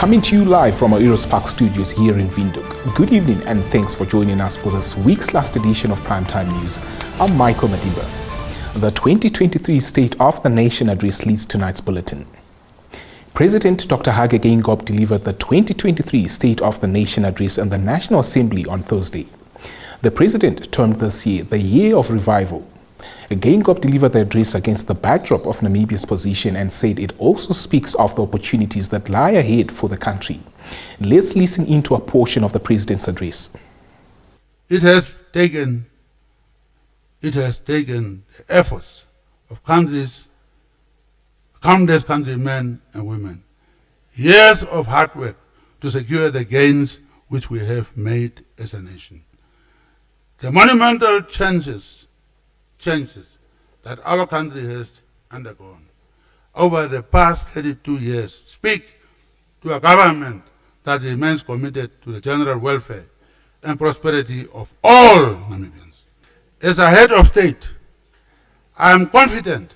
Coming to you live from our Eros Park studios here in Windhoek. Good evening and thanks for joining us for this week's last edition of Primetime News. I'm Michael Madiba. The 2023 State of the Nation address leads tonight's bulletin. President Dr. Hage Geingob delivered the 2023 State of the Nation address in the National Assembly on Thursday. The president termed this year the Year of Revival. Geingob delivered the address against the backdrop of Namibia's position and said it also speaks of the opportunities that lie ahead for the country. Let's listen into a portion of the president's address. It has taken the efforts of countless countrymen and women, years of hard work to secure the gains which we have made as a nation. The monumental changes that our country has undergone over the past 32 years speak to a government that remains committed to the general welfare and prosperity of all Namibians. As a head of state, I am confident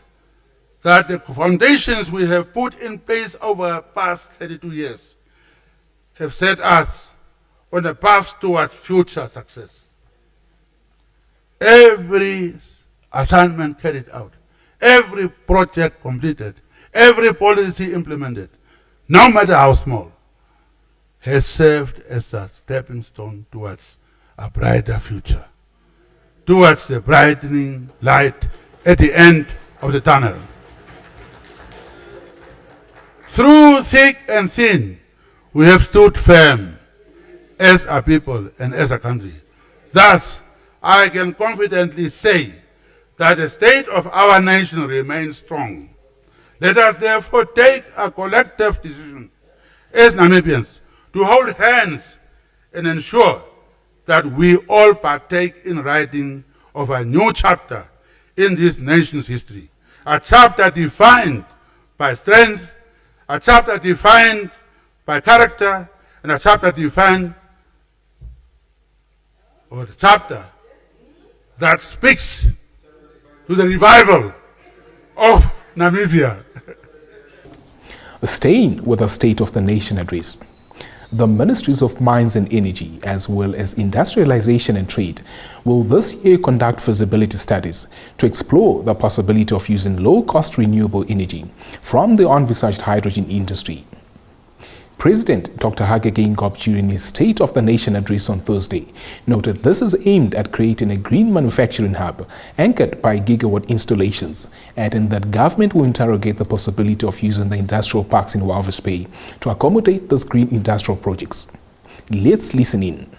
that the foundations we have put in place over the past 32 years have set us on a path towards future success. Every assignment carried out, every project completed, every policy implemented, no matter how small, has served as a stepping stone towards a brighter future, towards the brightening light at the end of the tunnel. Through thick and thin, we have stood firm as a people and as a country. Thus, I can confidently say that the state of our nation remains strong. Let us therefore take a collective decision as Namibians to hold hands and ensure that we all partake in writing of a new chapter in this nation's history, a chapter defined by strength, a chapter defined by character, and a chapter that speaks to the revival of Namibia. Staying with the State of the Nation address, the Ministries of Mines and Energy, as well as Industrialization and Trade, will this year conduct feasibility studies to explore the possibility of using low-cost renewable energy from the envisaged hydrogen industry. President Dr. Hage Geingob, during his State of the Nation address on Thursday, noted this is aimed at creating a green manufacturing hub anchored by gigawatt installations, adding that government will interrogate the possibility of using the industrial parks in Walvis Bay to accommodate these green industrial projects. Let's listen in.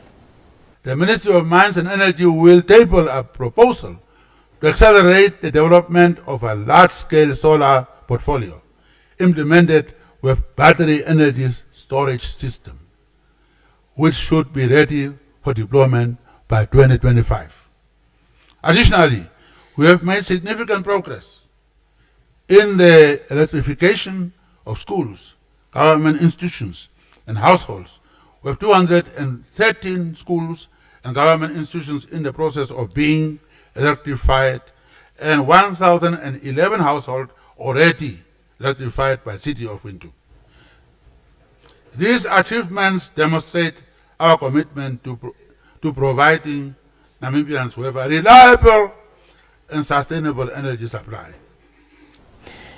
The Ministry of Mines and Energy will table a proposal to accelerate the development of a large-scale solar portfolio implemented with battery energy storage system, which should be ready for deployment by 2025. Additionally, we have made significant progress in the electrification of schools, government institutions, and households, with 213 schools and government institutions in the process of being electrified and 1,011 households already electrified by City of Windhoek. These achievements demonstrate our commitment to providing Namibians with a reliable and sustainable energy supply.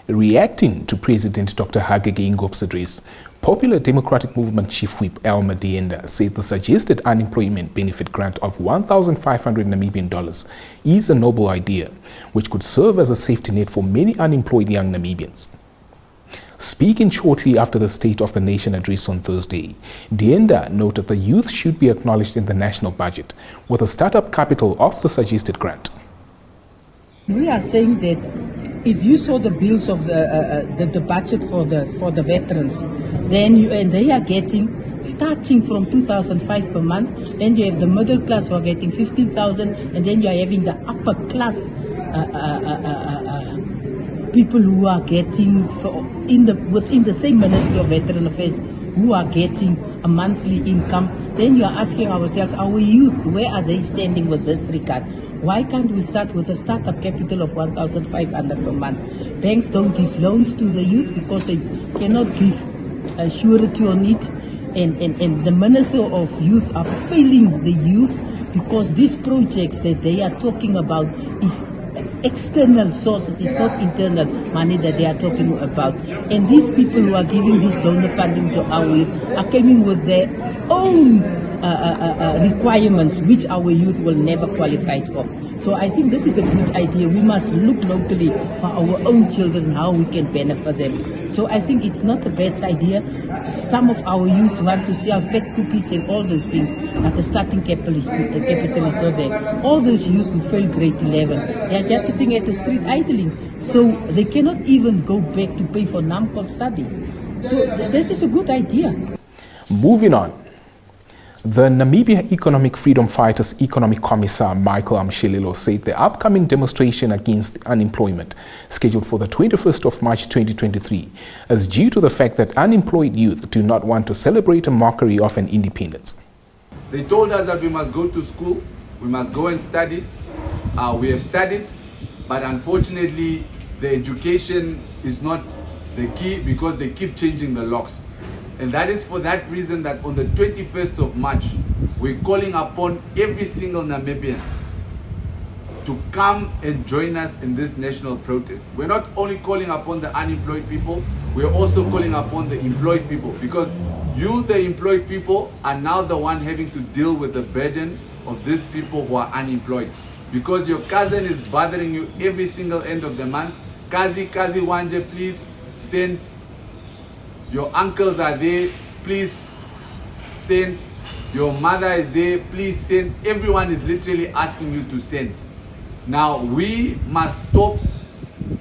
Reacting to President Dr. Hage Geingob's address, Popular Democratic Movement Chief Whip Elmer Dienda said the suggested unemployment benefit grant of $1,500 Namibian is a noble idea, which could serve as a safety net for many unemployed young Namibians. Speaking shortly after the State of the Nation address on Thursday, Dienda noted the youth should be acknowledged in the national budget with a startup capital of the suggested grant. We are saying that if you saw the bills of the budget for the veterans, then they are getting, starting from 2,005 per month, then you have the middle class who are getting 15,000, and then you are having the upper class people who are getting, within the same Ministry of Veteran Affairs, who are getting a monthly income. Then you are asking ourselves, our youth, where are they standing with this regard? Why can't we start with a startup capital of 1,500 per month? Banks don't give loans to the youth because they cannot give surety on it, and the Minister of Youth are failing the youth because these projects that they are talking about is external sources, it's not internal money that they are talking about. And these people who are giving this donor funding to our youth are coming with their own requirements, which our youth will never qualify for. So I think this is a good idea. We must look locally for our own children, how we can benefit them. So I think it's not a bad idea. Some of our youth want to see our fat cookies and all those things, but the starting capital is not there. All those youth who fail grade 11, they are just sitting at the street idling. So they cannot even go back to pay for NAMCOM studies. So this is a good idea. Moving on. The Namibia Economic Freedom Fighters Economic Commissar Michael Amshelelo said the upcoming demonstration against unemployment, scheduled for the 21st of March 2023, is due to the fact that unemployed youth do not want to celebrate a mockery of an independence. They told us that we must go to school, we must go and study. We have studied, but unfortunately the education is not the key because they keep changing the locks. And that is for that reason that on the 21st of March, we're calling upon every single Namibian to come and join us in this national protest. We're not only calling upon the unemployed people, we're also calling upon the employed people, because you, the employed people, are now the one having to deal with the burden of these people who are unemployed. Because your cousin is bothering you every single end of the month. Kazi Wanje, please send. Your uncles are there, please send. Your mother is there, please send. Everyone is literally asking you to send. Now we must stop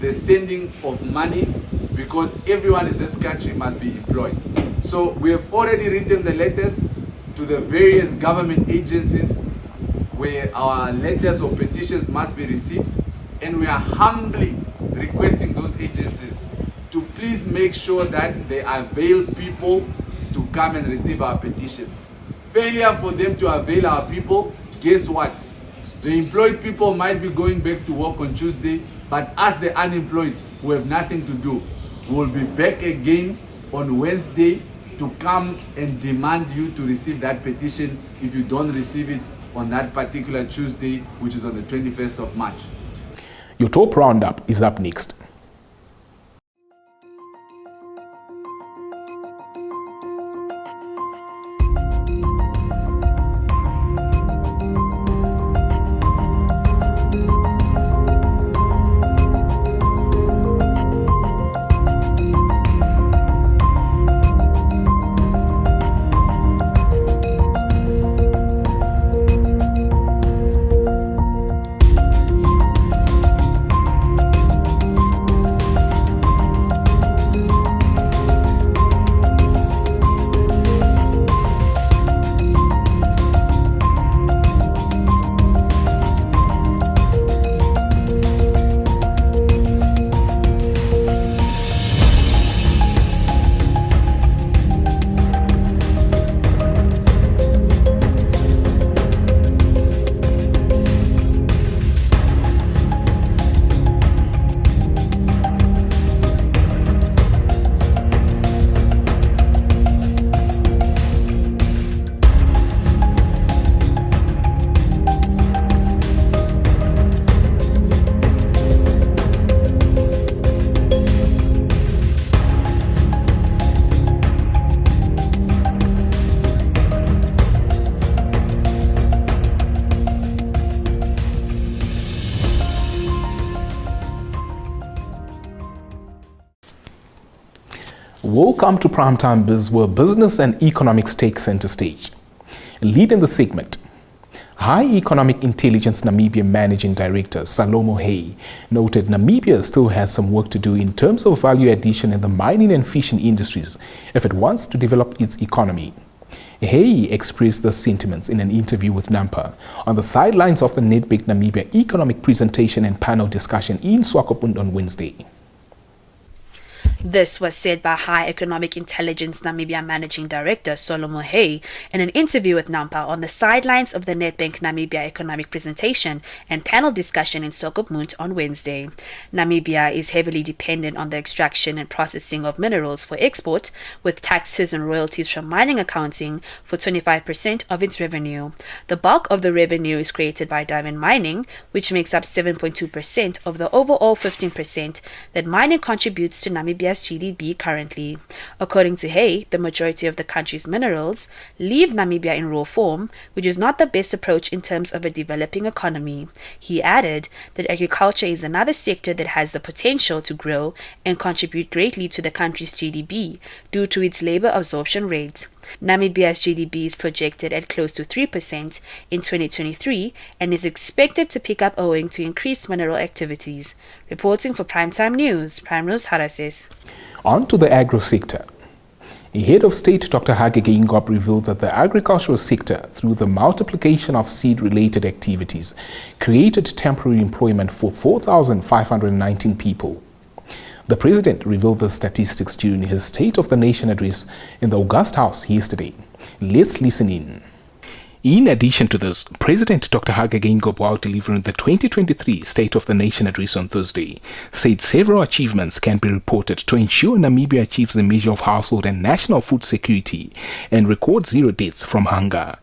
the sending of money because everyone in this country must be employed. So we have already written the letters to the various government agencies where our letters or petitions must be received, and we are humbly requesting those agencies to please make sure that they avail people to come and receive our petitions. Failure for them to avail our people, guess what? The employed people might be going back to work on Tuesday, but us the unemployed who have nothing to do, will be back again on Wednesday to come and demand you to receive that petition if you don't receive it on that particular Tuesday, which is on the 21st of March. Your top roundup is up next. Welcome to Primetime Biz, where business and economics take center stage. Leading the segment, High Economic Intelligence Namibia Managing Director Salomo Hay noted Namibia still has some work to do in terms of value addition in the mining and fishing industries if it wants to develop its economy. Hay expressed the sentiments in an interview with Nampa on the sidelines of the Nedbank Namibia Economic Presentation and Panel Discussion in Swakopmund on Wednesday. This was said by High Economic Intelligence Namibia Managing Director Solomon Hay in an interview with Nampa on the sidelines of the Nedbank Namibia Economic Presentation and panel discussion in Swakopmund on Wednesday. Namibia is heavily dependent on the extraction and processing of minerals for export, with taxes and royalties from mining accounting for 25% of its revenue. The bulk of the revenue is created by diamond mining, which makes up 7.2% of the overall 15% that mining contributes to Namibia's GDP currently. According to Hay, the majority of the country's minerals leave Namibia in raw form, which is not the best approach in terms of a developing economy. He added that agriculture is another sector that has the potential to grow and contribute greatly to the country's GDP due to its labor absorption rate. Namibia's GDP is projected at close to 3% in 2023 and is expected to pick up owing to increased mineral activities. Reporting for Primetime News, Primrose Harases. On to the agro sector. Head of State Dr. Hage Geingob revealed that the agricultural sector, through the multiplication of seed-related activities, created temporary employment for 4,519 people. The president revealed the statistics during his State of the Nation address in the August House yesterday. Let's listen in. In addition to this, President Dr. Hage Geingob, while delivering the 2023 State of the Nation address on Thursday, said several achievements can be reported to ensure Namibia achieves the measure of household and national food security and records zero deaths from hunger.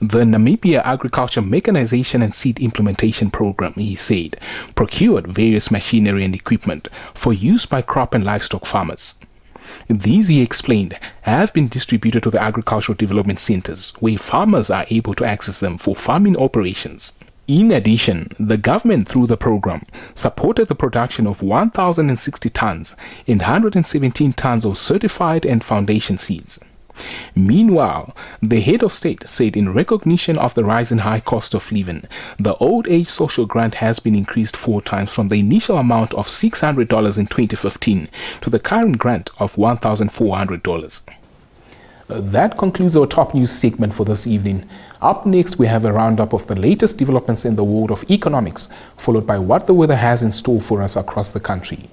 The Namibia Agriculture Mechanization and Seed Implementation Program, he said, procured various machinery and equipment for use by crop and livestock farmers. These, he explained, have been distributed to the agricultural development centers, where farmers are able to access them for farming operations. In addition, the government, through the program, supported the production of 1,060 tons and 117 tons of certified and foundation seeds. Meanwhile, the head of state said in recognition of the rising high cost of living, the old age social grant has been increased 4 times from the initial amount of $600 in 2015 to the current grant of $1,400. That concludes our top news segment for this evening. Up next, we have a roundup of the latest developments in the world of economics, followed by what the weather has in store for us across the country.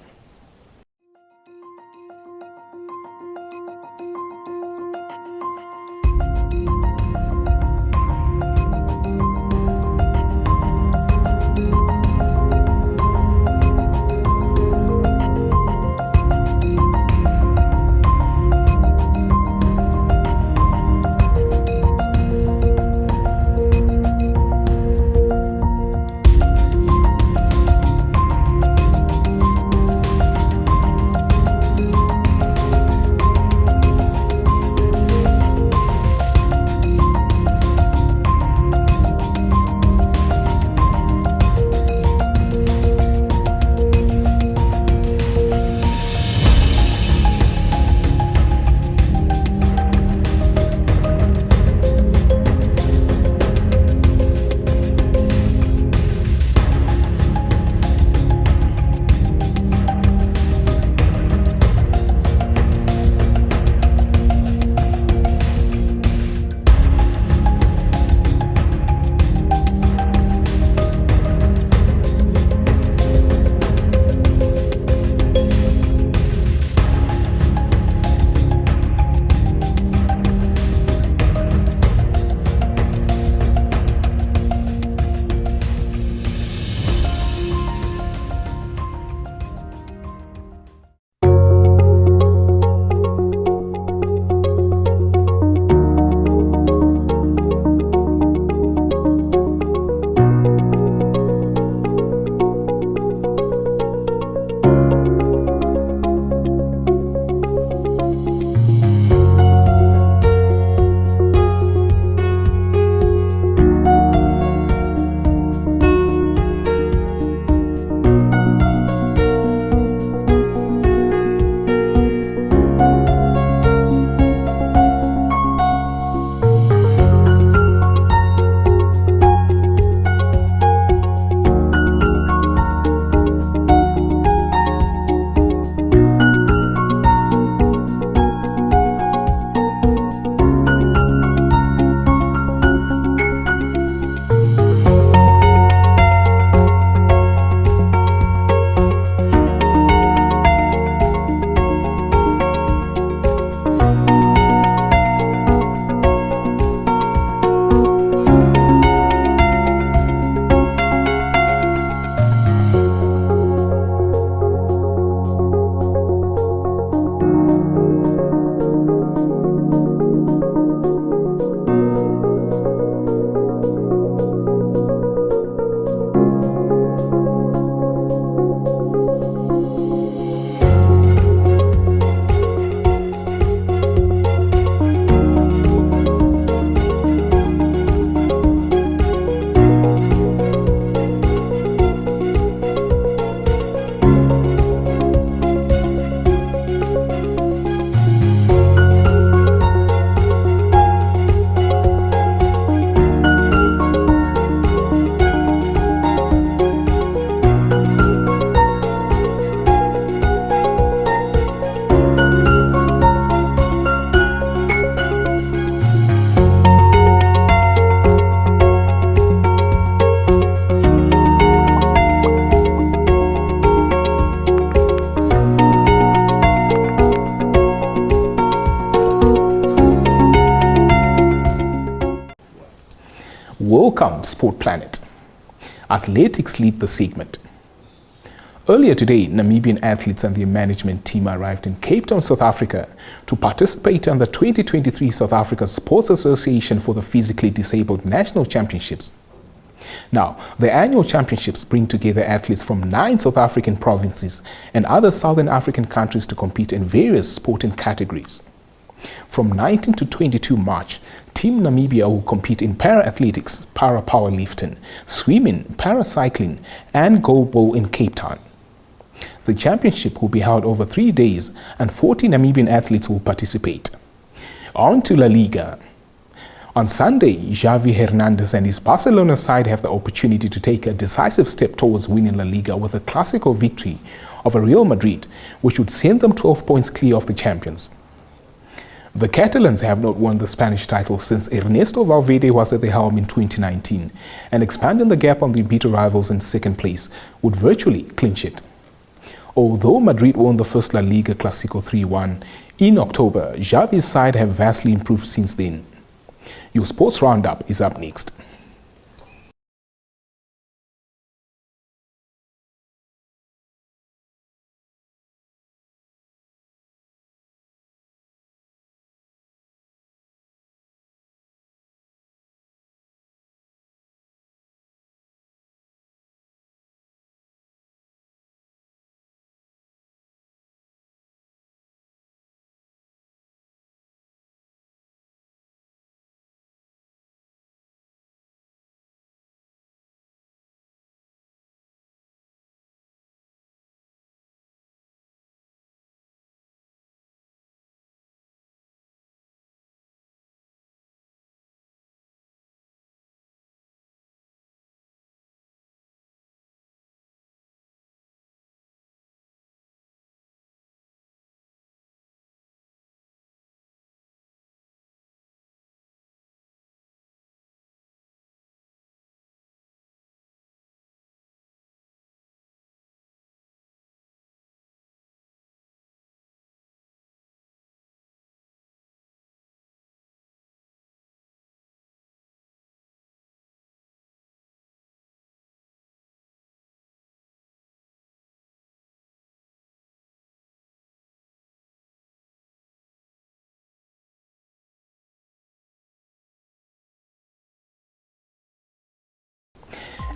Welcome, Sport Planet. Athletics lead the segment. Earlier today, Namibian athletes and their management team arrived in Cape Town, South Africa to participate in the 2023 South Africa Sports Association for the Physically Disabled National Championships. Now, the annual championships bring together athletes from 9 South African provinces and other Southern African countries to compete in various sporting categories. From 19 to 22 March, Team Namibia will compete in para-athletics, para-powerlifting, swimming, paracycling, and goalball in Cape Town. The championship will be held over 3 days and 40 Namibian athletes will participate. On to La Liga. On Sunday, Xavi Hernandez and his Barcelona side have the opportunity to take a decisive step towards winning La Liga with a classical victory over Real Madrid, which would send them 12 points clear of the champions. The Catalans have not won the Spanish title since Ernesto Valverde was at the helm in 2019, and expanding the gap on the bitter rivals in second place would virtually clinch it. Although Madrid won the first La Liga Clásico 3-1 in October, Xavi's side have vastly improved since then. Your Sports Roundup is up next.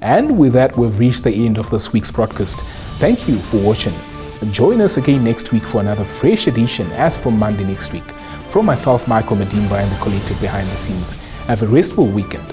And with that, we've reached the end of this week's broadcast. Thank you for watching. Join us again next week for another fresh edition as from Monday next week. From myself, Michael Medimba, and the collective behind the scenes, have a restful weekend.